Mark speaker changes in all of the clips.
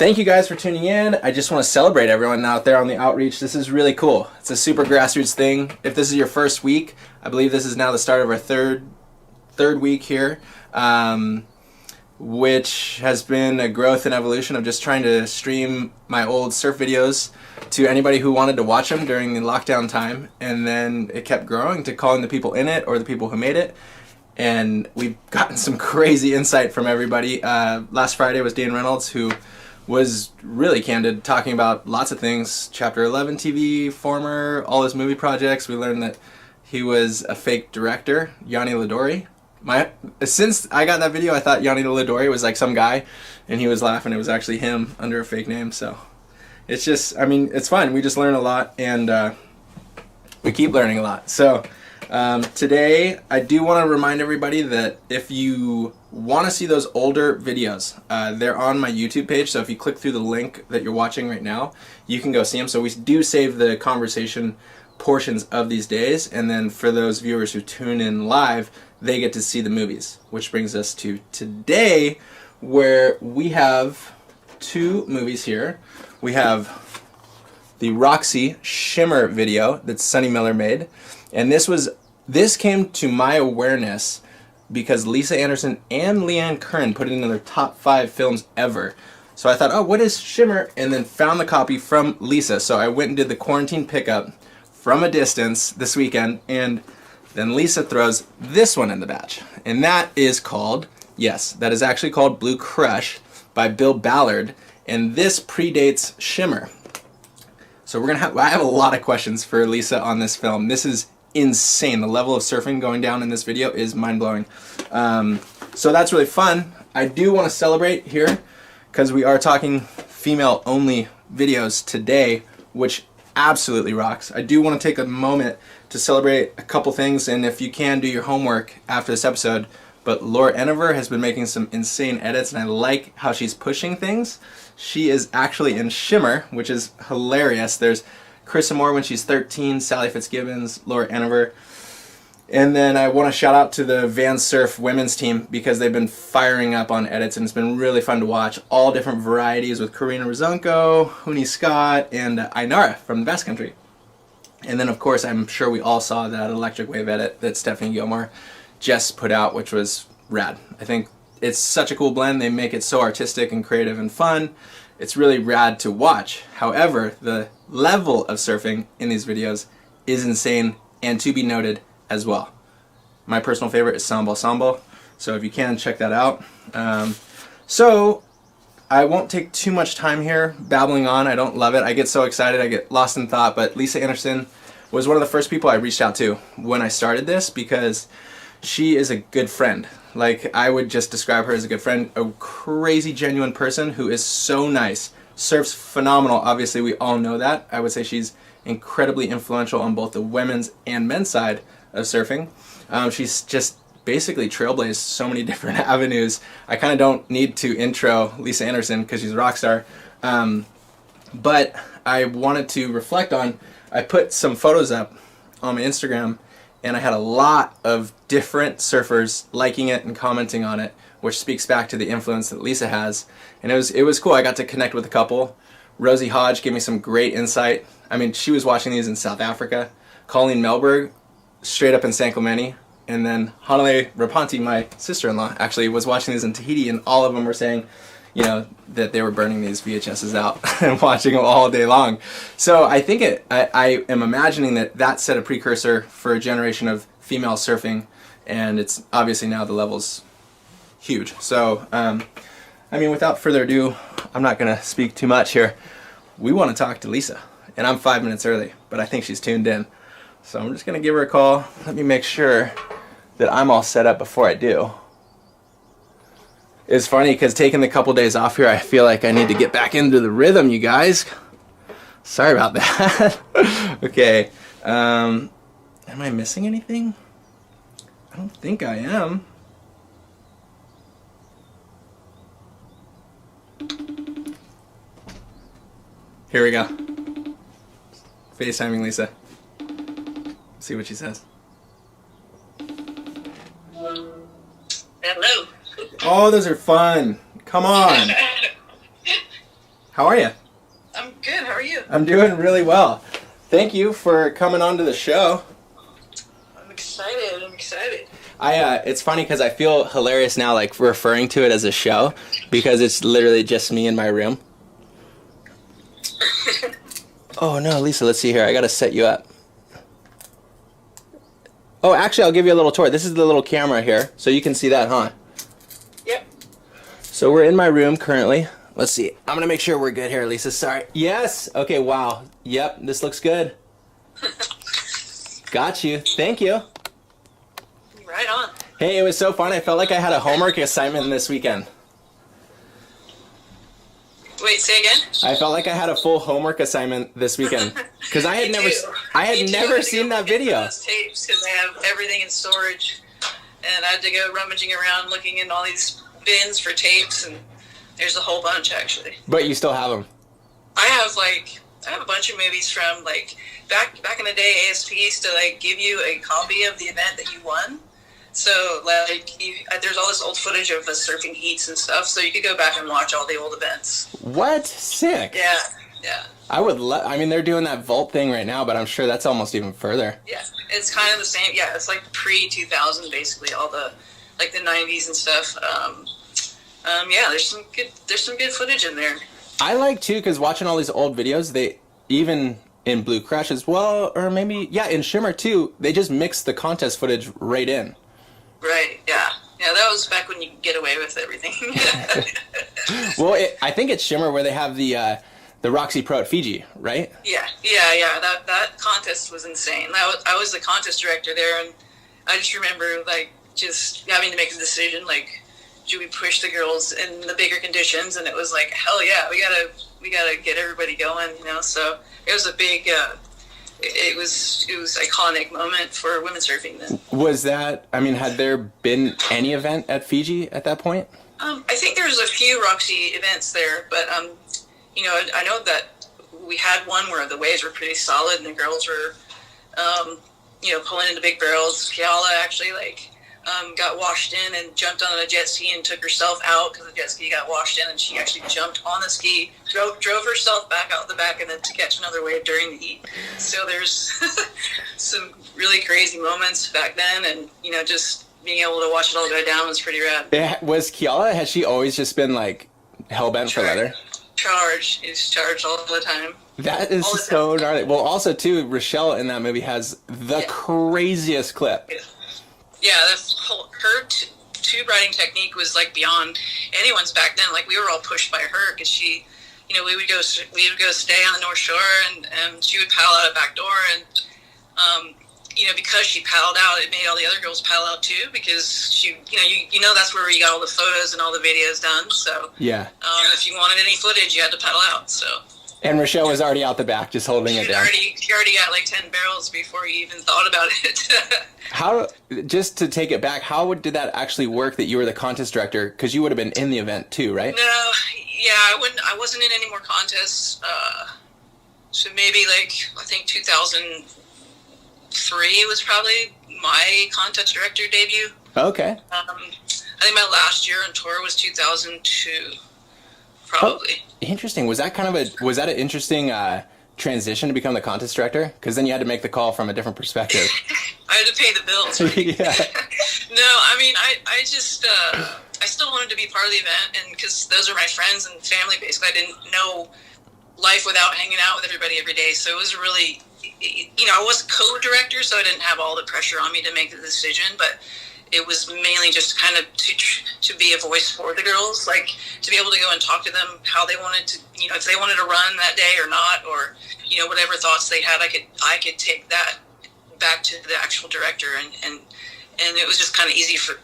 Speaker 1: thank you guys for tuning in. I just want to celebrate everyone out there on the Outreach. This is really cool. It's a super grassroots thing. If this is your first week, I believe this is now the start of our third week here, which has been a growth and evolution of just trying to stream my old surf videos to anybody who wanted to watch them during the lockdown time. And then it kept growing to calling the people in it or the people who made it. And we've gotten some crazy insight from everybody. Last Friday was Dan Reynolds, who was really candid, talking about lots of things. Chapter 11 TV, former, all his movie projects. We learned that he was a fake director, Yanni Ladori. Since I got that video, I thought Yanni Ladori was like some guy, and he was laughing. It was actually him under a fake name. So it's just, I mean, it's fun. We just learn a lot, and we keep learning a lot. So today, I do want to remind everybody that if you want to see those older videos, they're on my YouTube page. So if you click through the link that you're watching right now, you can go see them. So we do save the conversation portions of these days, and then for those viewers who tune in live, they get to see the movies, which brings us to today, where we have two movies here. We have the Roxy Shimmer video that Sunny Miller made, and this came to my awareness because Lisa Anderson and Leanne Curran put it in their top 5 films ever. So I thought, oh, what is Shimmer? And then found the copy from Lisa. So I went and did the quarantine pickup from a distance this weekend, and then Lisa throws this one in the batch. And that is called, yes, that is actually called Blue Crush by Bill Ballard, and this predates Shimmer. So I have a lot of questions for Lisa on this film. This is insane. The level of surfing going down in this video is mind-blowing. So that's really fun. I do want to celebrate here because we are talking female-only videos today, which absolutely rocks. I do want to take a moment to celebrate a couple things, and if you can, do your homework after this episode. But Laura Eniver has been making some insane edits, and I like how she's pushing things. She is actually in Shimmer, which is hilarious. There's Carissa Moore when she's 13, Sally Fitzgibbons, Laura Eniver. And then I want to shout out to the Van Surf women's team because they've been firing up on edits, and it's been really fun to watch. All different varieties with Karina Razonko, Huni Scott, and Ainara from the Basque Country. And then, of course, I'm sure we all saw that electric wave edit that Stephanie Gilmore just put out, which was rad. I think it's such a cool blend. They make it so artistic and creative and fun. It's really rad to watch. However, the level of surfing in these videos is insane and to be noted as well. My personal favorite is Sambal Sambal, so if you can, check that out. So I won't take too much time here babbling on. I don't love it. I get so excited, I get lost in thought, but Lisa Anderson was one of the first people I reached out to when I started this because she is a good friend. Like, I would just describe her as a good friend, a crazy genuine person who is so nice, surfs phenomenal. Obviously, we all know that. I would say she's incredibly influential on both the women's and men's side of surfing. She's just basically trailblazed so many different avenues. I kind of don't need to intro Lisa Anderson because she's a rock star. But I wanted to reflect on, I put some photos up on my Instagram, and I had a lot of different surfers liking it and commenting on it, which speaks back to the influence that Lisa has. And it was cool. I got to connect with a couple. Rosie Hodge gave me some great insight. I mean, she was watching these in South Africa. Colleen Melberg, straight up in San Clemente. And then Hanale Rapanti, my sister-in-law, actually was watching these in Tahiti, and all of them were saying, you know, that they were burning these VHSs out and watching them all day long. So I think I am imagining that set a precursor for a generation of female surfing, and it's obviously now the level's huge. So, I mean, without further ado, I'm not going to speak too much here. We want to talk to Lisa, and I'm 5 minutes early, but I think she's tuned in. So I'm just going to give her a call. Let me make sure that I'm all set up before I do. It's funny because taking the couple days off here, I feel like I need to get back into the rhythm, you guys. Sorry about that. Okay. Am I missing anything? I don't think I am. Here we go. FaceTiming Lisa. See what she says.
Speaker 2: Hello.
Speaker 1: Oh, those are fun. Come on. How are you?
Speaker 2: I'm good. How are you?
Speaker 1: I'm doing really well. Thank you for coming on to the show.
Speaker 2: I'm excited.
Speaker 1: It's funny because I feel hilarious now, like referring to it as a show, because it's literally just me in my room. Oh no, Lisa, let's see here. I gotta set you up. Oh, actually, I'll give you a little tour. This is the little camera here, so you can see that, huh?
Speaker 2: Yep.
Speaker 1: So we're in my room currently. Let's see. I'm gonna make sure we're good here, Lisa. Sorry. Yes. Okay. Wow. Yep. This looks good. Got you. Thank you.
Speaker 2: Right on.
Speaker 1: Hey, it was so fun. I felt like I had a homework assignment this weekend.
Speaker 2: Wait, say again?
Speaker 1: I felt like I had a full homework assignment this weekend because I had never seen that video.
Speaker 2: Those tapes because I have everything in storage, and I had to go rummaging around looking in all these bins for tapes, and there's a whole bunch actually.
Speaker 1: But you still have them.
Speaker 2: I have a bunch of movies from like back in the day. ASP used to like give you a copy of the event that you won. So like there's all this old footage of the surfing heats and stuff, so you could go back and watch all the old events.
Speaker 1: What? Sick.
Speaker 2: Yeah.
Speaker 1: I mean, they're doing that vault thing right now, but I'm sure that's almost even further.
Speaker 2: Yeah, it's kind of the same. Yeah, it's like pre-2000 basically, all the like the 90s and stuff. Yeah, there's some good footage in there.
Speaker 1: I like too, because watching all these old videos, they even in Blue Crush as well, or maybe in Shimmer too, they just mix the contest footage right in.
Speaker 2: Right. Yeah. That was back when you could get away with everything.
Speaker 1: Well, I think it's Shimmer where they have the Roxy Pro at Fiji, right?
Speaker 2: Yeah. That contest was insane. I was the contest director there, and I just remember like just having to make a decision like, do we push the girls in the bigger conditions? And it was like, hell yeah, we gotta get everybody going, So it was a big, it was iconic moment for women surfing then.
Speaker 1: Was that? I mean, had there been any event at Fiji at that point?
Speaker 2: I think there was a few Roxy events there, but I know that we had one where the waves were pretty solid and the girls were, pulling into big barrels. Kiala actually got washed in and jumped on a jet ski and took herself out because the jet ski got washed in, and she actually jumped on the ski, drove herself back out the back, and then to catch another wave during the heat. So there's some really crazy moments back then, and just being able to watch it all go down was pretty rad.
Speaker 1: Was Kiala? Has she always just been like hell bent for leather?
Speaker 2: He's charged all the time.
Speaker 1: That is so gnarly. Well, also too, Rochelle in that movie has the craziest clip.
Speaker 2: Yeah, her tube riding technique was like beyond anyone's back then. Like we were all pushed by her because she, we would go stay on the North Shore, and she would paddle out a back door, and because she paddled out, it made all the other girls paddle out too, because she, that's where you got all the photos and all the videos done. So
Speaker 1: yeah,
Speaker 2: if you wanted any footage, you had to paddle out. So.
Speaker 1: And Rochelle was already out the back, just holding it down.
Speaker 2: She already got like 10 barrels before you even thought about it.
Speaker 1: Just to take it back, how did that actually work that you were the contest director? Because you would have been in the event too, right?
Speaker 2: No, I wasn't in any more contests. So maybe I think 2003 was probably my contest director debut.
Speaker 1: Okay.
Speaker 2: I think my last year on tour was 2002. Probably.
Speaker 1: Oh, interesting. Was that an interesting transition to become the contest director? Because then you had to make the call from a different perspective.
Speaker 2: I had to pay the bills. Right?
Speaker 1: Yeah.
Speaker 2: No, I mean, I just I still wanted to be part of the event, and because those are my friends and family. Basically, I didn't know life without hanging out with everybody every day. So it was really, I was co-director, so I didn't have all the pressure on me to make the decision, but it was mainly just kind of to be a voice for the girls, like to be able to go and talk to them how they wanted to, if they wanted to run that day or not, or whatever thoughts they had, I could take that back to the actual director, and it was just kind of easier for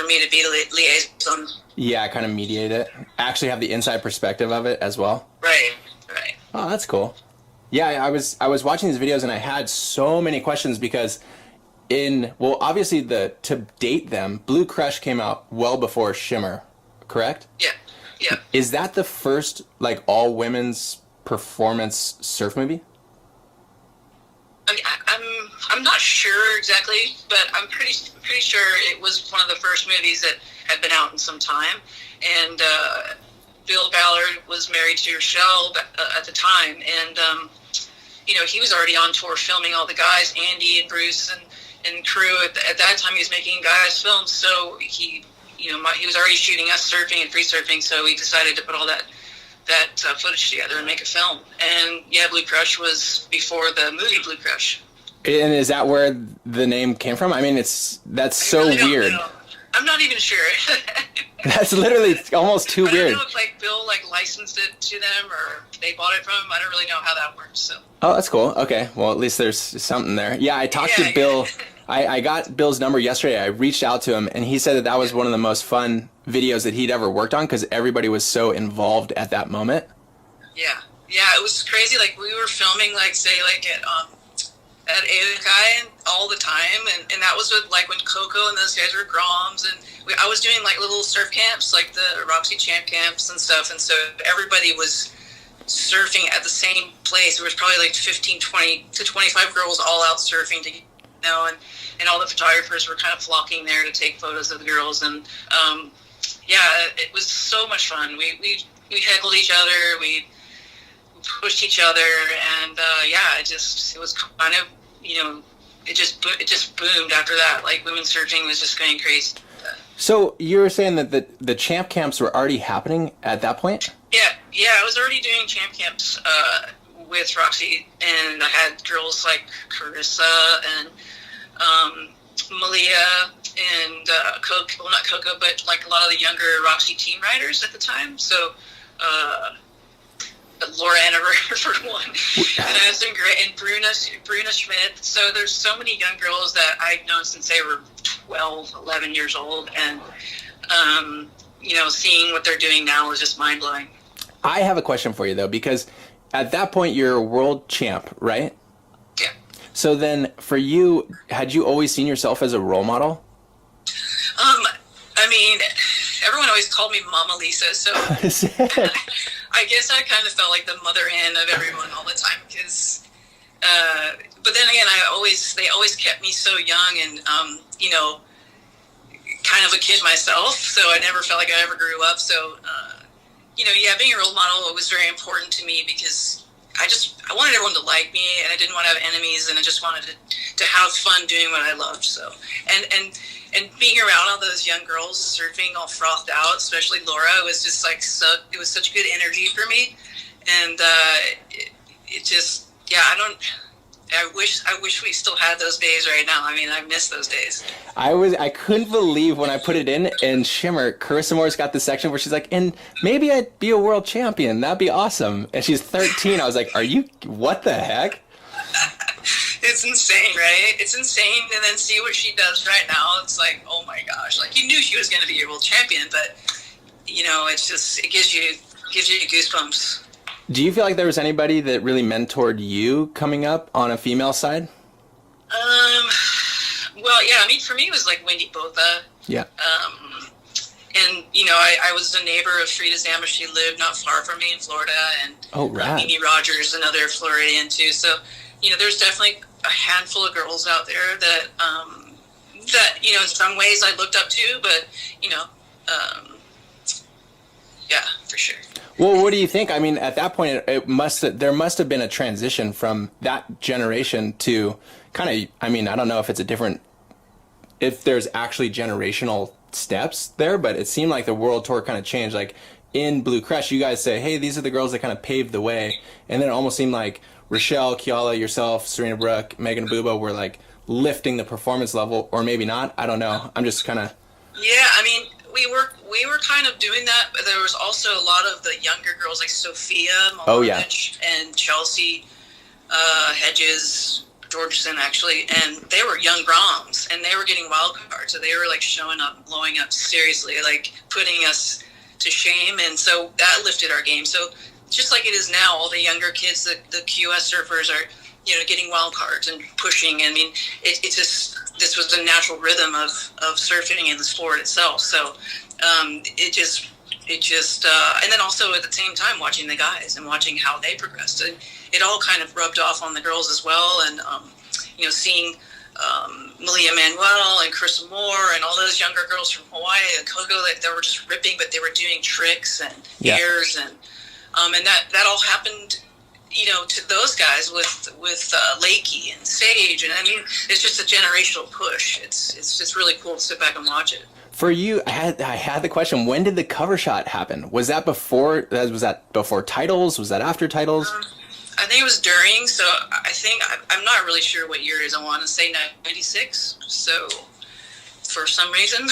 Speaker 2: me to be the liaison.
Speaker 1: Yeah, kind of mediate it. Actually have the inside perspective of it as well.
Speaker 2: Right.
Speaker 1: Oh, that's cool. Yeah, I was watching these videos and I had so many questions because obviously to date them, Blue Crush came out well before Shimmer, correct?
Speaker 2: Yeah.
Speaker 1: Is that the first all women's performance surf movie?
Speaker 2: I mean, I'm not sure exactly, but I'm pretty sure it was one of the first movies that had been out in some time, and Bill Ballard was married to Rochelle at the time, and he was already on tour filming all the guys, Andy and Bruce and crew. At that time, he was making guys films, so he was already shooting us surfing and free surfing. So we decided to put all that footage together and make a film. And yeah, Blue Crush was before the movie Blue Crush.
Speaker 1: And is that where the name came from? I mean, that's so
Speaker 2: really
Speaker 1: weird.
Speaker 2: I'm not even sure.
Speaker 1: That's literally almost too weird.
Speaker 2: I don't know if Bill licensed it to them or they bought it from him. I don't really know how that works. So.
Speaker 1: Oh, that's cool. Okay, well at least there's something there. Yeah, I talked to Bill. I got Bill's number yesterday. I reached out to him, and he said that was one of the most fun videos that he'd ever worked on because everybody was so involved at that moment.
Speaker 2: Yeah, it was crazy. Like we were filming, at Aokai all the time, and that was with when Coco and those guys were Groms, and I was doing little surf camps, like the Roxy Champ camps and stuff, and so everybody was surfing at the same place. There was probably 15, 20 to 25 girls all out surfing together. And all the photographers were kind of flocking there to take photos of the girls, and it was so much fun. We heckled each other, we pushed each other, and it was kind of it just boomed after that. Women's surfing was just going crazy.
Speaker 1: So you were saying that the champ camps were already happening at that point?
Speaker 2: Yeah, I was already doing champ camps with Roxy, and I had girls like Carissa and Malia and Coco, well, not Coco, but a lot of the younger Roxy team riders at the time. So Laura Anna for one, and I had some great, and Bruna Schmidt. So there's so many young girls that I've known since they were 12, 11 years old, and seeing what they're doing now is just mind blowing.
Speaker 1: I have a question for you though, because at that point you're a world champ, right?
Speaker 2: Yeah.
Speaker 1: So then, for you, had you always seen yourself as a role model?
Speaker 2: I mean, everyone always called me Mama Lisa, so I guess I kind of felt like the mother hen of everyone all the time. Because, but then again, they always kept me so young and kind of a kid myself. So I never felt like I ever grew up. So being a role model was very important to me because I wanted everyone to like me, and I didn't want to have enemies, and I just wanted to have fun doing what I loved. So, and being around all those young girls surfing all frothed out, especially Laura, it was just it was such good energy for me, and it just I wish we still had those days right now. I mean, I miss those days.
Speaker 1: I couldn't believe when I put it in Shimmer, Carissa Moore's got this section where she's like, and maybe I'd be a world champion. That'd be awesome. And she's 13. I was like, what the heck?
Speaker 2: It's insane, right? It's insane. And then see what she does right now. It's like, oh my gosh. You knew she was going to be a world champion, but it's just, it gives you goosebumps.
Speaker 1: Do you feel like there was anybody that really mentored you coming up on a female side?
Speaker 2: Well, yeah, I mean, for me, it was Wendy Botha.
Speaker 1: Yeah.
Speaker 2: And, I was a neighbor of Frida Zama. She lived not far from me in Florida. And Mimi Rogers, another Floridian, too. So, there's definitely a handful of girls out there that in some ways I looked up to, but, yeah, for sure.
Speaker 1: Well, what do you think? I mean, at that point, there must have been a transition from that generation to kind of, I mean, I don't know if there's actually generational steps there, but it seemed like the world tour kind of changed. In Blue Crush, you guys say, hey, these are the girls that kind of paved the way. And then it almost seemed like Rochelle, Kiala, yourself, Serena Brooke, Megan Abuba were lifting the performance level, or maybe not. I don't know. I'm just kind of...
Speaker 2: Yeah, I mean, we were kind of doing that, but there was also a lot of the younger girls like Sophia Milovich and Chelsea Hedges, Georgeson actually, and they were young Groms, and they were getting wild cards, so they were showing up, blowing up seriously, putting us to shame, and so that lifted our game. So just like it is now, all the younger kids, the QS surfers are getting wild cards and pushing. I mean, it's just, this was the natural rhythm of surfing in the sport itself. So it just and then also at the same time watching the guys and watching how they progressed, it all kind of rubbed off on the girls as well. And seeing Malia Manuel and Chris Moore and all those younger girls from Hawaii and Coco, like they were just ripping, but they were doing tricks and airs and that all happened, to those guys with Lakey and Sage, and I mean, it's just a generational push. It's just really cool to sit back and watch it.
Speaker 1: For you, I had the question: when did the cover shot happen? Was that before? Was that before titles? Was that after titles?
Speaker 2: I think it was during. So I think I'm not really sure what year it is. I want to say 96. So for some reason,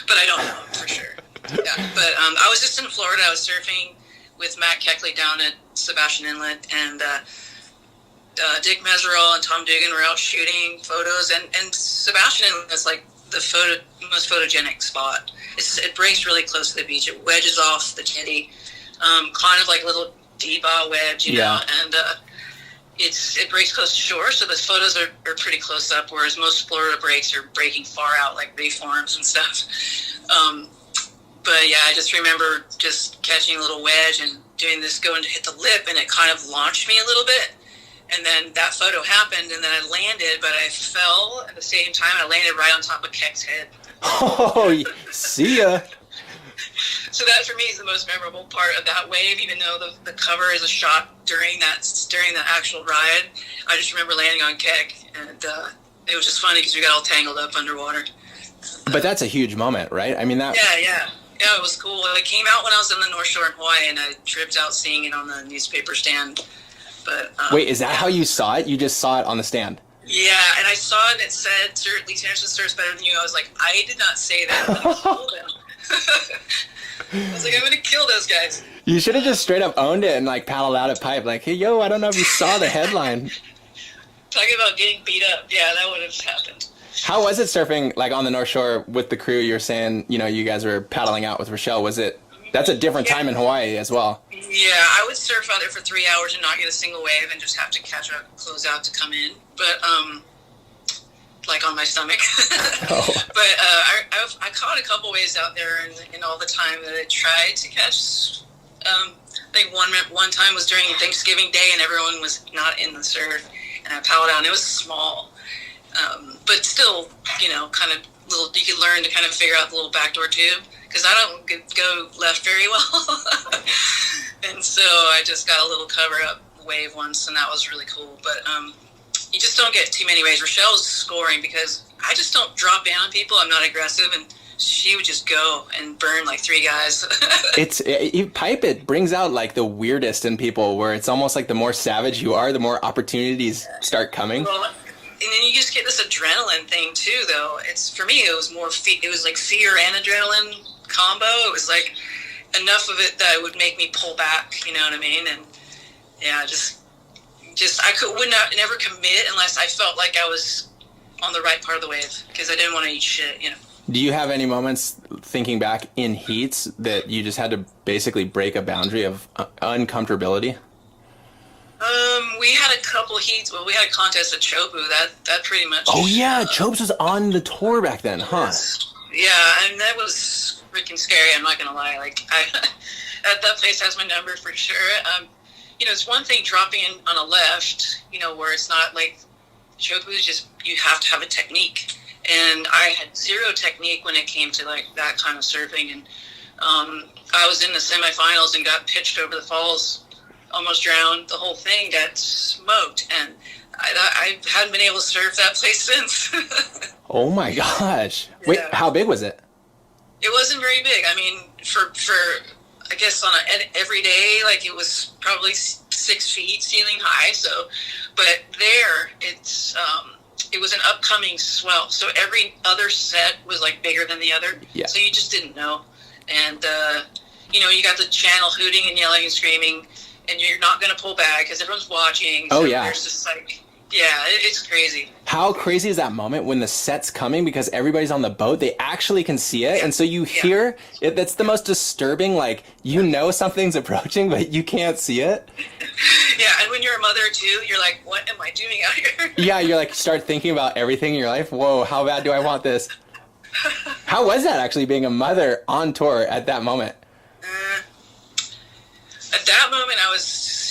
Speaker 2: but I don't know for sure. Yeah, but I was just in Florida. I was surfing with Matt Keckley down at Sebastian Inlet, and Dick Meserol and Tom Dugan were out shooting photos, and Sebastian Inlet is like the most photogenic spot. It breaks really close to the beach. It wedges off the jetty, kind of like a little D-bar wedge, you know, and it breaks close to shore, so the photos are pretty close up, whereas most Florida breaks are breaking far out, like reforms and stuff. But yeah, I just remember just catching a little wedge and doing this, going to hit the lip, and it kind of launched me a little bit. And then that photo happened, and then I landed, but I fell at the same time. I landed right on top of Keck's head.
Speaker 1: Oh, see ya.
Speaker 2: So that for me is the most memorable part of that wave, even though the cover is a shot during that actual ride. I just remember landing on Keck, and it was just funny because we got all tangled up underwater.
Speaker 1: But that's a huge moment, right? I mean, that.
Speaker 2: Yeah, it was cool. It came out when I was on the North Shore in Hawaii, and I tripped out seeing it on the newspaper stand. But
Speaker 1: wait, is that how you saw it? You just saw it on the stand?
Speaker 2: Yeah, and I saw it. It said, "Lee Anderson surfs better than you." I was like, I did not say that. I'm gonna kill them. I was like, I'm gonna kill those guys.
Speaker 1: You should have just straight up owned it and like paddled out at Pipe, like, hey, yo, I don't know if you saw the headline. Talking
Speaker 2: about getting beat up, yeah, that would have happened.
Speaker 1: How was it surfing like on the North Shore with the crew? You were saying, you guys were paddling out with Rochelle. Was it? That's a different time in Hawaii as well.
Speaker 2: Yeah, I would surf out there for 3 hours and not get a single wave and just have to catch a closeout to come in. But, like on my stomach. Oh. But I caught a couple waves out there in all the time that I tried to catch. I think one time was during Thanksgiving Day and everyone was not in the surf. And I paddled out and it was small. But still, kind of little, you could learn to kind of figure out the little backdoor tube. Because I don't go left very well. And so I just got a little cover-up wave once, and that was really cool. But you just don't get too many waves. Rochelle's scoring because I just don't drop in on people. I'm not aggressive, and she would just go and burn like 3 guys.
Speaker 1: It brings out like the weirdest in people, where it's almost like the more savage you are, the more opportunities start coming.
Speaker 2: Well, and then you just get this adrenaline thing too, though. For me, it was more, it was like fear and adrenaline combo. It was like enough of it that it would make me pull back, you know what I mean? And yeah, just would never commit unless I felt like I was on the right part of the wave, because I didn't want to eat shit,
Speaker 1: Do you have any moments thinking back in heats that you just had to basically break a boundary of uncomfortability?
Speaker 2: We had a couple heats. Well, we had a contest at Chopu. That pretty much.
Speaker 1: Oh yeah, Chopes was on the tour back then, huh?
Speaker 2: Yeah, and that was freaking scary. I'm not gonna lie. Like, that place has my number for sure. It's one thing dropping in on a left, where it's not like Chopu is just, you have to have a technique, and I had zero technique when it came to like that kind of surfing, and I was in the semifinals and got pitched over the falls. Almost drowned. The whole thing got smoked, and I hadn't been able to surf that place since.
Speaker 1: Oh my gosh! Wait, how big was it?
Speaker 2: It wasn't very big. I mean, for I guess on every day, like it was probably 6 feet ceiling high. So, but there it was an upcoming swell. So every other set was like bigger than the other. Yeah. So you just didn't know, and you got the channel hooting and yelling and screaming. And you're not going to pull back because everyone's watching. So there's just like, it's crazy. How
Speaker 1: crazy is that moment when the set's coming because everybody's on the boat? They actually can see it. And so you hear it. That's the most disturbing. Like, something's approaching, but you can't see it.
Speaker 2: Yeah. And when you're a mother too, you're like, what am I doing out here?
Speaker 1: Yeah. You're like, start thinking about everything in your life. Whoa, how bad do I want this? How was that actually being a mother on tour at that moment?
Speaker 2: At that moment, I was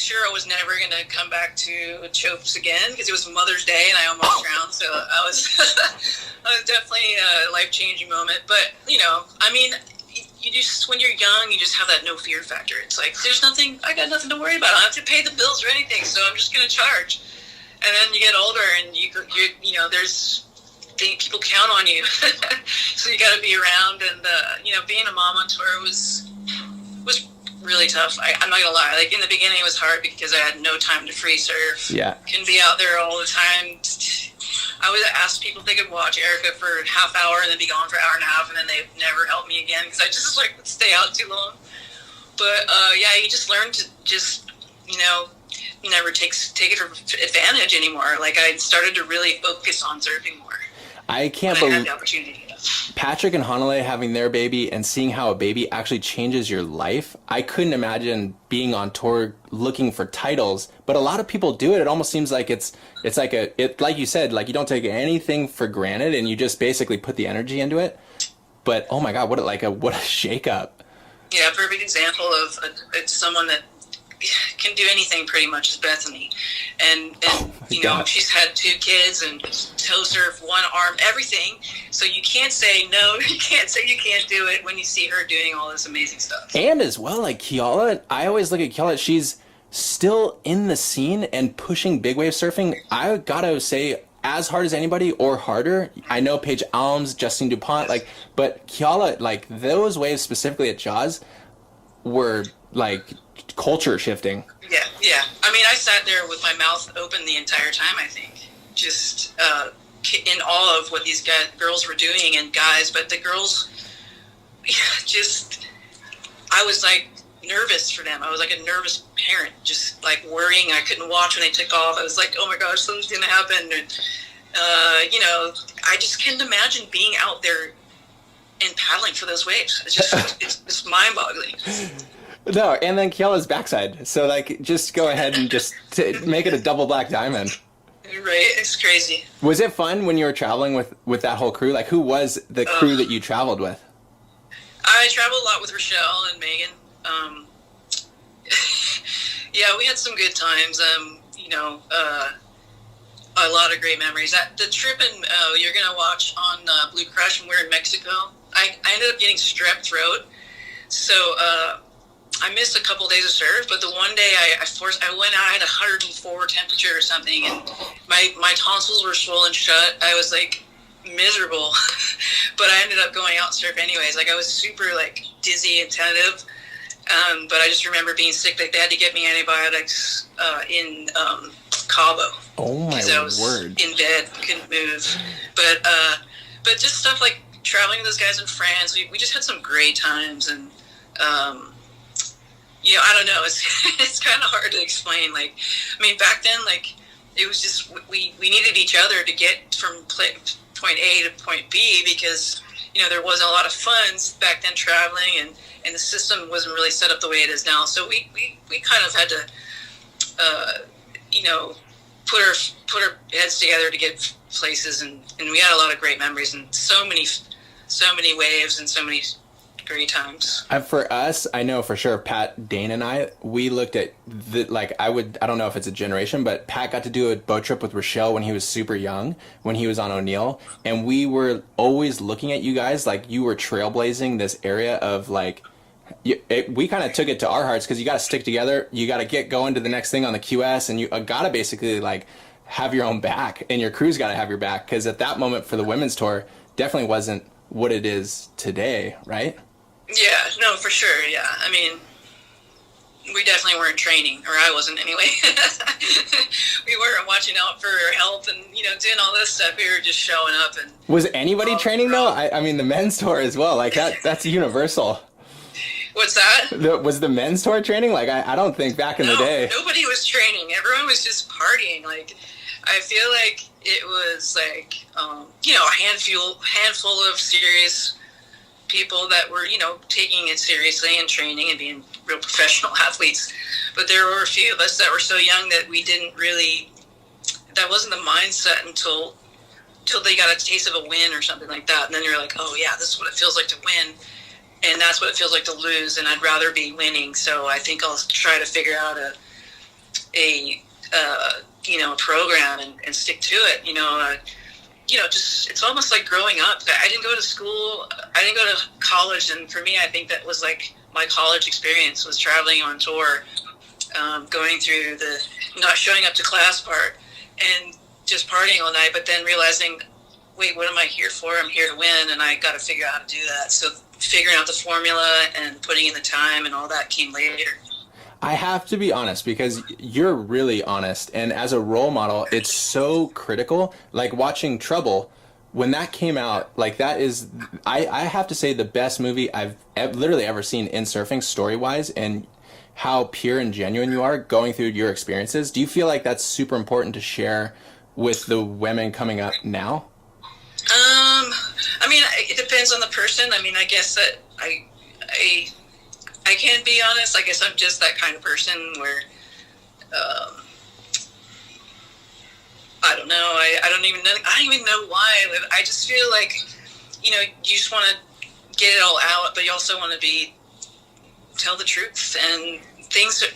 Speaker 2: sure I was never going to come back to Chopes again because it was Mother's Day and I almost drowned. So I was, I was definitely a life-changing moment. But, you know, I mean, you just, when you're young, you just have that no fear factor. It's like, there's nothing, I got nothing to worry about. I don't have to pay the bills or anything, so I'm just going to charge. And then you get older and you know, there's people count on you. So you got to be around. And, you know, being a mom on tour was really tough. I'm not gonna lie. Like in the beginning, it was hard because I had no time to free surf.
Speaker 1: Yeah,
Speaker 2: couldn't be out there all the time. I would ask people if they could watch Erica for a half hour and then be gone for an hour and a half, and then they never help me again because I just like would stay out too long. But yeah, you just learn to just, you know, never take it for advantage anymore. Like I started to really focus on surfing more.
Speaker 1: I can't
Speaker 2: when I
Speaker 1: believe
Speaker 2: had the opportunity.
Speaker 1: Patrick and Hanalei having their baby and seeing how a baby actually changes your life. I couldn't imagine being on tour looking for titles, but a lot of people do it. It almost seems like it's like like you said, like you don't take anything for granted and you just basically put the energy into it. But oh my God, what a shake up. Yeah,
Speaker 2: perfect example of it's someone that can do anything pretty much is Bethany. And you know, she's had 2 kids and toe surf, 1 arm, everything. So you can't say no, you can't say you can't do it when you see her doing all this amazing stuff.
Speaker 1: And as well, like Keala, I always look at Keala, she's still in the scene and pushing big wave surfing. I gotta say, as hard as anybody or harder. I know Paige Alms, Justine DuPont, like, but Keala, like those waves specifically at Jaws were like culture shifting.
Speaker 2: Yeah. I mean, I sat there with my mouth open the entire time, I think. Just in awe of what these girls were doing and guys. But the girls, just, I was like nervous for them. I was like a nervous parent, just like worrying. I couldn't watch when they took off. I was like, oh my gosh, something's going to happen. And, you know, I just couldn't imagine being out there and paddling for those waves. It's just, it's mind-boggling.
Speaker 1: No, and then Keala's backside. So, like, just go ahead and just make it a double black diamond.
Speaker 2: Right, it's crazy.
Speaker 1: Was it fun when you were traveling with that whole crew? Like, who was the crew that you traveled with?
Speaker 2: I traveled a lot with Rochelle and Megan. Yeah, we had some good times. You know, a lot of great memories. The trip you're going to watch on Blue Crush, and we're in Mexico. I ended up getting strep throat. So, I missed a couple days of surf, but the one day I went out, I had 104 temperature or something, and my tonsils were swollen shut. I was like miserable, but I ended up going out and surf anyways. Like I was super like dizzy and tentative, but I just remember being sick. Like they had to get me antibiotics in Cabo.
Speaker 1: Oh my
Speaker 2: because I was
Speaker 1: word!
Speaker 2: In bed, couldn't move. But just stuff like traveling with those guys in France. We just had some great times and. You know, I don't know. It's kind of hard to explain. Like, I mean, back then, like, it was just we needed each other to get from point A to point B because you know there wasn't a lot of funds back then traveling, and the system wasn't really set up the way it is now. So we kind of had to, you know, put our heads together to get places, and we had a lot of great memories and so many waves and so many great times.
Speaker 1: For us, I know for sure, Pat, Dane, and I, we looked at I don't know if it's a generation, but Pat got to do a boat trip with Rochelle when he was super young, when he was on O'Neill, and we were always looking at you guys like you were trailblazing this area of like, we kind of took it to our hearts because you got to stick together, you got to get going to the next thing on the QS, and you got to basically like have your own back, and your crew's got to have your back, because at that moment for the women's tour, definitely wasn't what it is today, right?
Speaker 2: Yeah, no, for sure, yeah. I mean, we definitely weren't training, or I wasn't anyway. We weren't watching out for health and, you know, doing all this stuff. We were just showing up. And
Speaker 1: was anybody training, though? I mean, the men's tour as well. Like, that's universal.
Speaker 2: What's that?
Speaker 1: Was the men's tour training? Like, I don't think back in the day.
Speaker 2: Nobody was training. Everyone was just partying. Like, I feel like it was, like, you know, a handful of serious people that were, you know, taking it seriously and training and being real professional athletes. But there were a few of us that were so young that we didn't really, that wasn't the mindset until they got a taste of a win or something like that. And then you're like, oh yeah, this is what it feels like to win. And that's what it feels like to lose. And I'd rather be winning. So I think I'll try to figure out a program and stick to it. Just it's almost like growing up. I didn't go to school. I didn't go to college, and for me, I think that was like my college experience was traveling on tour, going through the not showing up to class part, and just partying all night. But then realizing, wait, what am I here for? I'm here to win, and I got to figure out how to do that. So figuring out the formula and putting in the time and all that came later.
Speaker 1: I have to be honest because you're really honest. And as a role model, it's so critical. Like watching Trouble, when that came out, like that is, I have to say, the best movie I've literally ever seen in surfing story-wise, and how pure and genuine you are going through your experiences. Do you feel like that's super important to share with the women coming up now?
Speaker 2: I mean, it depends on the person. I mean, I guess that I can be honest. I guess I'm just that kind of person where, I don't know. I don't even know. I don't even know why. I just feel like, you just want to get it all out, but you also want to tell the truth, and things are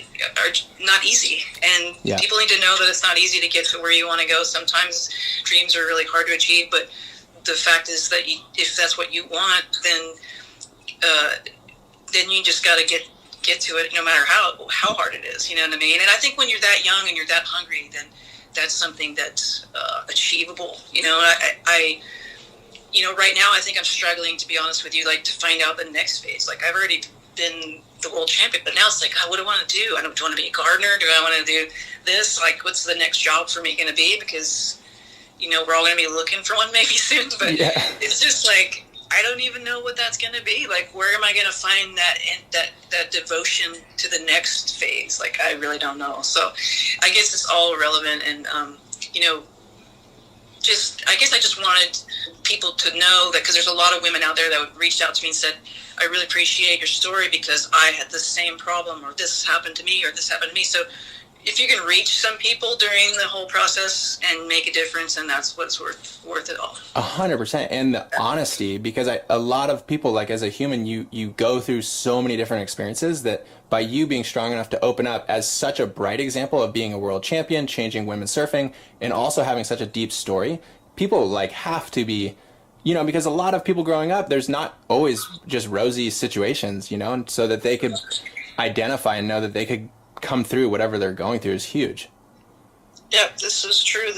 Speaker 2: not easy, and people need to know that it's not easy to get to where you want to go. Sometimes dreams are really hard to achieve, but the fact is that if that's what you want, then you just got to get to it, no matter how hard it is. You know what I mean? And I think when you're that young and you're that hungry, then that's something that's achievable. I right now I think I'm struggling, to be honest with you, like to find out the next phase. Like I've already been the world champion, but now it's like, what do I want to do? Do I want to be a gardener? Do I want to do this? Like, what's the next job for me going to be? Because we're all going to be looking for one maybe soon, but it's just like, I don't even know what that's going to be. Like, where am I going to find that devotion to the next phase? Like, I really don't know. So I guess it's all relevant. And, I guess I just wanted people to know that, because there's a lot of women out there that reached out to me and said, I really appreciate your story because I had the same problem, or this happened to me, or this happened to me. So if you can reach some people during the whole process and make a difference, and that's what's worth it all.
Speaker 1: 100%. And the honesty, because a lot of people, like as a human, you go through so many different experiences that by you being strong enough to open up as such a bright example of being a world champion, changing women's surfing, and also having such a deep story, people like have to be, because a lot of people growing up, there's not always just rosy situations, and so that they could identify and know that they could come through whatever they're going through is huge.
Speaker 2: Yeah, this is true.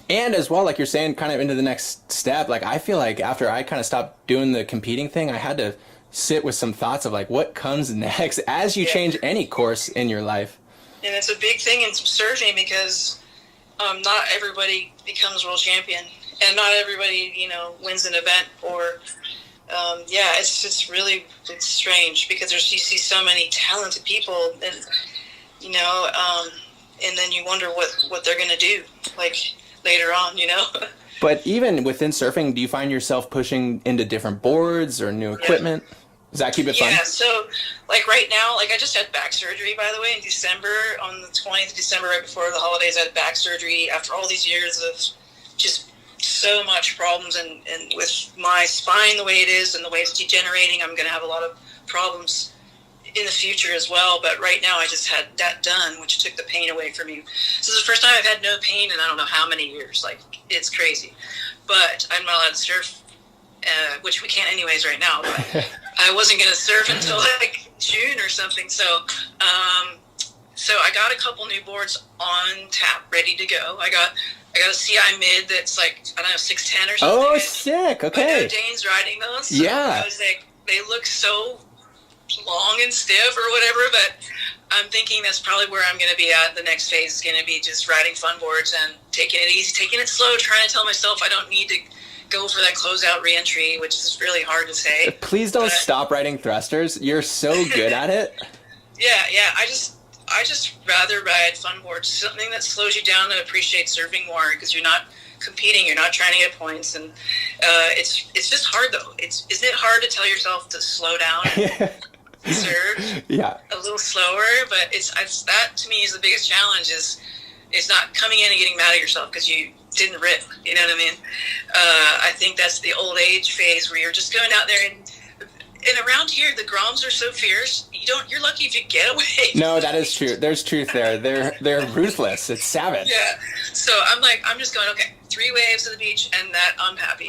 Speaker 1: And as well, like you're saying, kind of into the next step, like I feel like after I kind of stopped doing the competing thing, I had to sit with some thoughts of like what comes next as you change any course in your life.
Speaker 2: And it's a big thing in surfing because not everybody becomes world champion, and not everybody wins an event, or it's strange because you see so many talented people, and and then you wonder what they're going to do, like, later on,
Speaker 1: But even within surfing, do you find yourself pushing into different boards or new equipment? Does that keep it fun?
Speaker 2: Yeah, so, like, right now, like, I just had back surgery, by the way, in December, on the 20th of December, right before the holidays. I had back surgery after all these years of just so much problems, and with my spine the way it is and the way it's degenerating, I'm going to have a lot of problems in the future as well. But right now I just had that done, which took the pain away from me. So this is the first time I've had no pain in I don't know how many years. Like, it's crazy. But I'm not allowed to surf, which we can't anyways right now. But I wasn't going to surf until like June or something. So I got a couple new boards on tap, ready to go. I got a CI mid that's like, I don't know, 610 or something.
Speaker 1: Oh, sick. Okay.
Speaker 2: I know Dane's riding those. So
Speaker 1: yeah.
Speaker 2: I was like, they look so long and stiff or whatever, but I'm thinking that's probably where I'm going to be at. The next phase is going to be just riding fun boards and taking it easy, taking it slow, trying to tell myself I don't need to go for that closeout re-entry, which is really hard to say.
Speaker 1: Please don't stop riding thrusters. You're so good at it.
Speaker 2: Yeah. I just rather ride fun boards, something that slows you down and appreciates surfing more, because you're not competing, you're not trying to get points, and it's just hard though. Isn't it hard to tell yourself to slow down and serve a little slower? But it's that to me is the biggest challenge. Is not coming in and getting mad at yourself because you didn't rip. You know what I mean? I think that's the old age phase where you're just going out there and and around here, the Groms are so fierce. You're lucky if you get away.
Speaker 1: No, that is true. There's truth there. They're ruthless. It's savage.
Speaker 2: Yeah. So I'm just going, okay, 3 waves to the beach, and that I'm happy.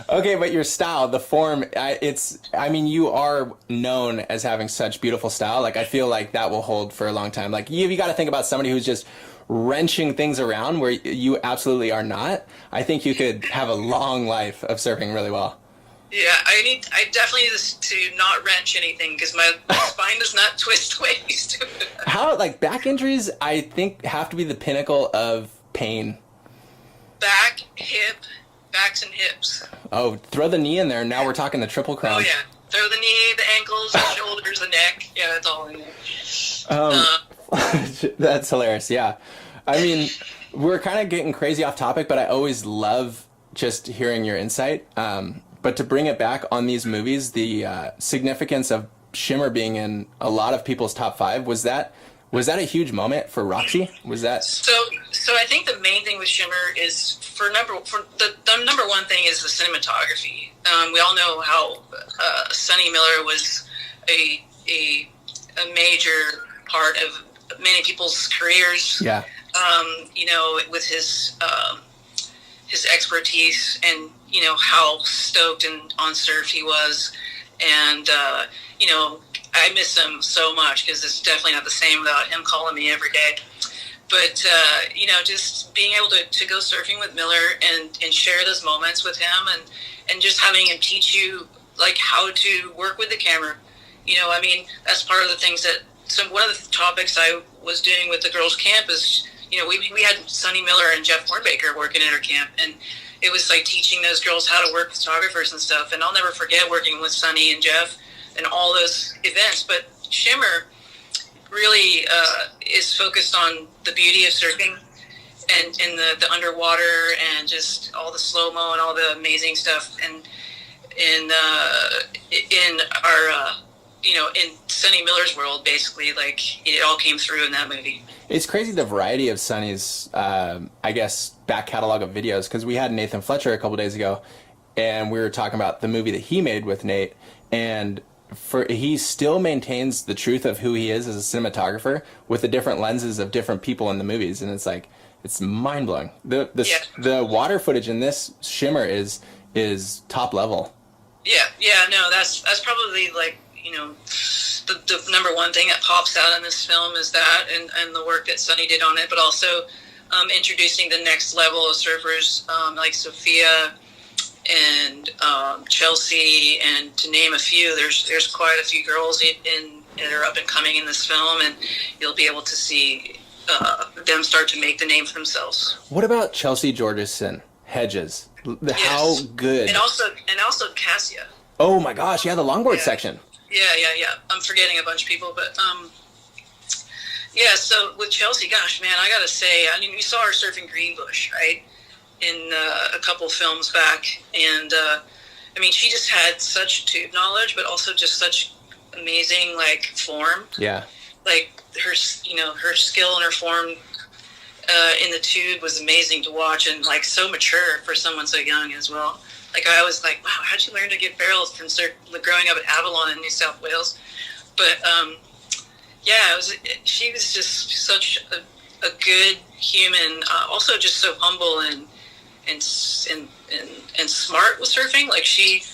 Speaker 1: Okay, but your style, the form, you are known as having such beautiful style. Like, I feel like that will hold for a long time. Like, you got to think about somebody who's just wrenching things around where you absolutely are not. I think you could have a long life of surfing really well.
Speaker 2: Yeah, I definitely need to not wrench anything because my spine does not twist the way it used to.
Speaker 1: How, like, back injuries, I think, have to be the pinnacle of pain.
Speaker 2: Back, backs and hips.
Speaker 1: Oh, throw the knee in there. Now we're talking the triple crown.
Speaker 2: Oh, yeah. Throw the knee, the ankles, the shoulders, the neck. Yeah, that's all in there.
Speaker 1: That's hilarious, yeah. I mean, we're kind of getting crazy off topic, but I always love just hearing your insight. But to bring it back on these movies, the significance of Shimmer being in a lot of people's top 5, was that a huge moment for Roxy? Was that
Speaker 2: so? I think the main thing with Shimmer is the number one thing is the cinematography. We all know how Sonny Miller was a major part of many people's careers.
Speaker 1: Yeah.
Speaker 2: With his expertise and how stoked and on surf he was, and I miss him so much because it's definitely not the same without him calling me every day. But just being able to go surfing with Miller and share those moments with him and just having him teach you like how to work with the camera. That's part of the things that one of the topics I was doing with the girls' camp is, we had Sonny Miller and Jeff Hornbaker working at our camp, and it was like teaching those girls how to work with photographers and stuff. And I'll never forget working with Sonny and Jeff and all those events. But Shimmer really is focused on the beauty of surfing and the underwater and just all the slow-mo and all the amazing stuff. And in our in Sonny Miller's world, basically, like, it all came through in that movie.
Speaker 1: It's crazy the variety of Sonny's, back catalog of videos, because we had Nathan Fletcher a couple days ago, and we were talking about the movie that he made with Nate, and he still maintains the truth of who he is as a cinematographer with the different lenses of different people in the movies, and it's mind-blowing. The water footage in this Shimmer is top level.
Speaker 2: That's probably like, the number one thing that pops out in this film is that and the work that Sonny did on it, but also introducing the next level of surfers like Sophia and Chelsea, and to name a few. There's quite a few girls that are up and coming in this film, and you'll be able to see them start to make the name for themselves.
Speaker 1: What about Chelsea Georgeson, Hedges?
Speaker 2: Yes.
Speaker 1: How good.
Speaker 2: And also Cassia.
Speaker 1: Oh my gosh, yeah, the longboard section.
Speaker 2: Yeah. I'm forgetting a bunch of people, but so with Chelsea, gosh, man, I gotta say, we saw her surfing Greenbush, right, in a couple films back, and she just had such tube knowledge, but also just such amazing, like, form. Yeah. Like, her skill and her form in the tube was amazing to watch, and, like, so mature for someone so young as well. Like, I was like, wow, how'd you learn to get barrels from growing up at Avalon in New South Wales? But, she was just such a good human, also just so humble and smart with surfing. Like, she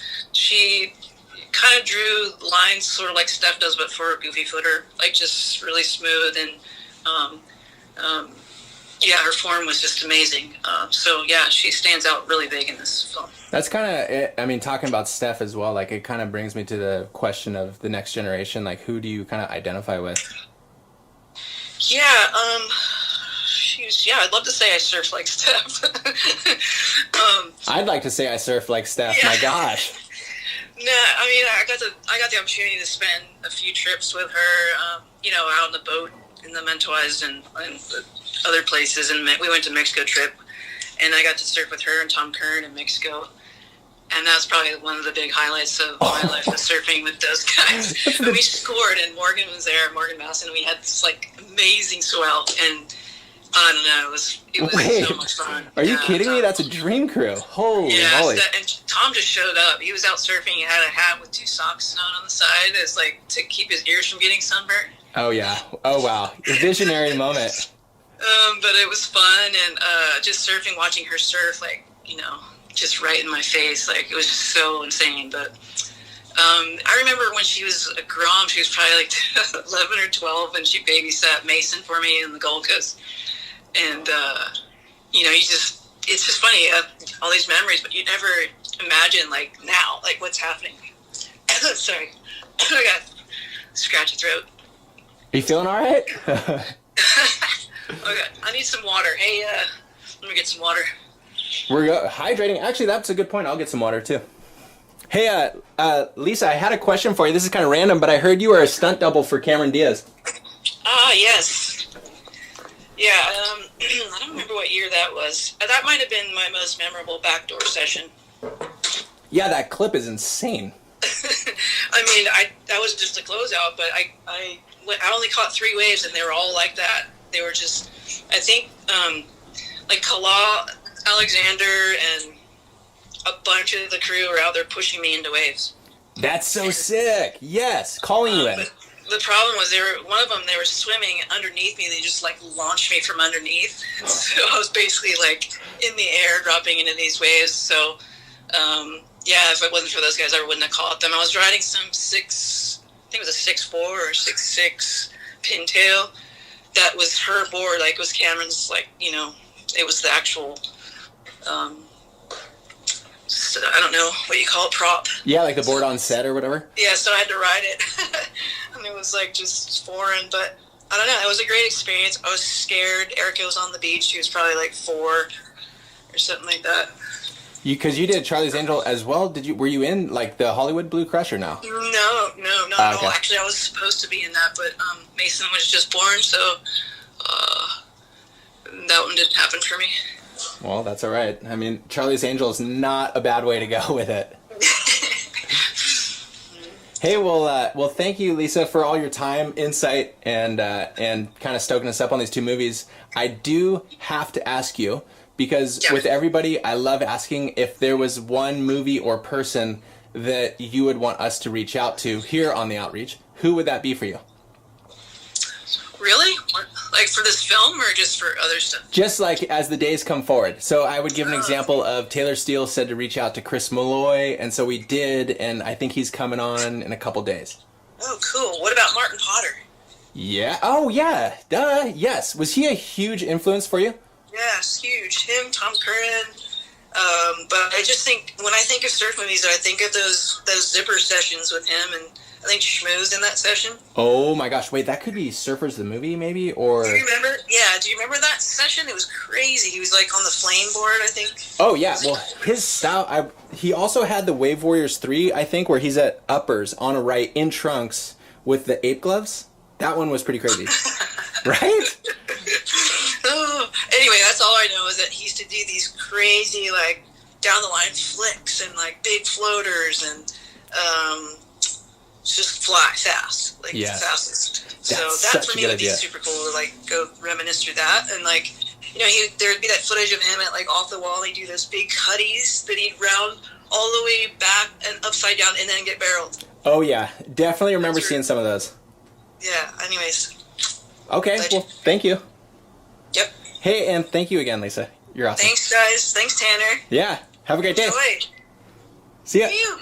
Speaker 2: kind of drew lines sort of like Steph does, but for a goofy footer, like, just really smooth, and her form was just amazing. She stands out really big in this film.
Speaker 1: That's kind of it. Talking about Steph as well, like, it kind of brings me to the question of the next generation. Like, who do you kind of identify with?
Speaker 2: I'd love to say I surf like Steph.
Speaker 1: I'd like to say I surf like Steph. Yeah. My gosh.
Speaker 2: Nah, I got the opportunity to spend a few trips with her, out on the boat in the Mentawais and other places, and we went to Mexico trip, and I got to surf with her and Tom Kern in Mexico, and that's probably one of the big highlights of my life, was surfing with those guys. We scored, and Morgan was there, Morgan Masson, and we had this, like, amazing swell, and I don't know. It was
Speaker 1: Wait,
Speaker 2: so much fun.
Speaker 1: are you kidding me? That's a dream crew. Holy moly.
Speaker 2: And Tom just showed up. He was out surfing. He had a hat with 2 socks on the side. It's like to keep his ears from getting sunburned.
Speaker 1: Oh, yeah. Oh, wow. A visionary moment.
Speaker 2: But it was fun, and just surfing, watching her surf, like, you know, just right in my face. Like, it was just so insane. But I remember when she was a grom, she was probably like 11 or 12, and she babysat Mason for me in the Gold Coast. And, you know, it's just funny, all these memories, but you never imagine, like, now, like, what's happening. Sorry. I got a scratchy throat.
Speaker 1: Are you feeling all right?
Speaker 2: Okay, I need some water. Hey, let me get some water.
Speaker 1: We're hydrating. Actually, that's a good point. I'll get some water, too. Hey, Lisa, I had a question for you. This is kind of random, but I heard you were a stunt double for Cameron Diaz.
Speaker 2: Ah, yes. Yeah, I don't remember what year that was. That might have been my most memorable backdoor session.
Speaker 1: Yeah, that clip is insane.
Speaker 2: I mean, that was just a closeout, but I only caught 3 waves, and they were all like that. They were just, I think, like Kala, Alexander, and a bunch of the crew were out there pushing me into waves.
Speaker 1: That's so sick. Yes, calling you in.
Speaker 2: The problem was one of them, they were swimming underneath me. They just like launched me from underneath. So I was basically like in the air dropping into these waves. So, yeah, if it wasn't for those guys, I wouldn't have caught them. I was riding some I think it was a 6'4" or 6'6" pintail. That was her board. Like, it was Cameron's, like, you know, it was the actual, so I don't know what you call it, prop.
Speaker 1: Yeah, like the board on set or whatever.
Speaker 2: Yeah, so I had to ride it. And it was like just foreign, but I don't know. It was a great experience. I was scared. Erica was on the beach. She was probably like 4 or something like that.
Speaker 1: Because you did Charlie's Angel as well. Were you in like the Hollywood Blue Crush or no?
Speaker 2: No, not at all. Actually, I was supposed to be in that, but Mason was just born, so that one didn't happen for me.
Speaker 1: Well, that's all right. I mean, Charlie's Angel is not a bad way to go with it. Hey, well, thank you, Lisa, for all your time, insight, and kind of stoking us up on these 2 movies. I do have to ask you, because with everybody, I love asking if there was one movie or person that you would want us to reach out to here on the Outreach. Who would that be for you?
Speaker 2: Really? Like for this film or just for other stuff?
Speaker 1: Just like as the days come forward. So I would give an example of Taylor Steele said to reach out to Chris Malloy, and so we did, and I think he's coming on in a couple days.
Speaker 2: Oh, cool. What about Martin Potter?
Speaker 1: Yeah. Oh, yeah. Duh. Yes. Was he a huge influence for you?
Speaker 2: Yes, huge. Him, Tom Curran. But I just think, when I think of surf movies, I think of those zipper sessions with him, and I think Schmooze in that session.
Speaker 1: Oh my gosh, wait, that could be Surfers the movie, maybe? Or
Speaker 2: do you remember? Yeah, do you remember that session? It was crazy. He was like on the flame board, I think.
Speaker 1: Oh yeah, well, his style, he also had the Wave Warriors 3, I think, where he's at uppers on a right in trunks with the ape gloves. That one was pretty crazy. Right?
Speaker 2: Oh, anyway, that's all I know is that he used to do these crazy, like, down the line flicks and like big floaters and just fly fast, like the fastest. So that for me would be super cool to like go reminisce through that. And like, you know, there'd be that footage of him at like off the wall. He'd do those big cutties that he'd round all the way back and upside down and then get barreled.
Speaker 1: Oh yeah, definitely remember seeing some of those.
Speaker 2: Yeah. Anyways.
Speaker 1: Okay. Well, thank you.
Speaker 2: Yep.
Speaker 1: Hey, and thank you again, Lisa. You're awesome.
Speaker 2: Thanks, guys. Thanks, Tanner.
Speaker 1: Yeah. Have a great day.
Speaker 2: Enjoy.
Speaker 1: See ya.
Speaker 2: See you.